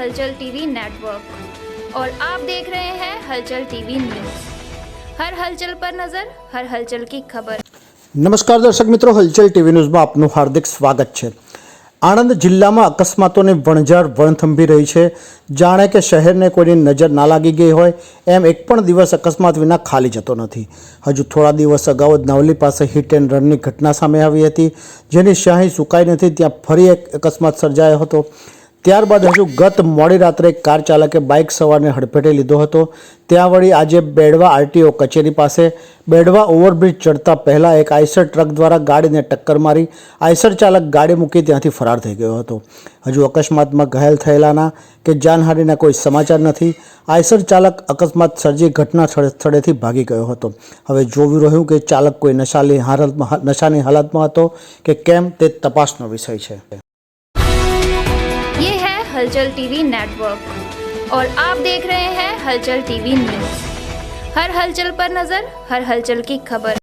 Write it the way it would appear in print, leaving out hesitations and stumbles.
हलचल TV network और आप देख रहे हैं हलचल टीवी न्यूज़। हर हलचल पर नजर, हर हलचल की खबर। नमस्कार दर्शक मित्रों, हलचल टीवी न्यूज़ में आपનું हार्दिक स्वागत છે। આણંદ જિલ્લામાં અકસ્માતોની વણઝાર વણથંભી રહી છે। જાણે કે શહેરને કોઈની નજર ના લાગી ગઈ હોય એમ એક પણ દિવસ અકસ્માત વિના ખાલી જતો નથી। હજુ થોડા દિવસ અગાઉ જ નવલી પાસે હિટ એન્ડ રનની ઘટના સામે આવી હતી, જેની શાહી સુકાઈ નથી ત્યાં ફરી એક અકસ્માત સર્જાયો હતો। ત્યારબાદ હજુ ગત મોડી રાત્રે એક કાર ચાલકે બાઇક સવારને હડફેટે લીધો હતો। ત્યાં વળી આજે બેડવા આરટીઓ કચેરી પાસે બેડવા ઓવરબ્રિજ ચડતા પહેલાં એક આઈસર ટ્રક દ્વારા ગાડીને ટક્કર મારી આઈસર ચાલક ગાડી મૂકી ત્યાંથી ફરાર થઈ ગયો હતો। હજુ અકસ્માતમાં ઘાયલ થયેલાના કે જાનહાનિના કોઈ સમાચાર નથી। આઈસર ચાલક અકસ્માત સર્જી ઘટના સ્થળેથી ભાગી ગયો હતો। હવે જોવું રહ્યું કે ચાલક કોઈ નશાની હાલતમાં હતો કે કેમ તે તપાસનો વિષય છે। ये है हलचल टीवी नेटवर्क और आप देख रहे हैं हलचल टीवी न्यूज़। हर हलचल पर नजर, हर हलचल की खबर।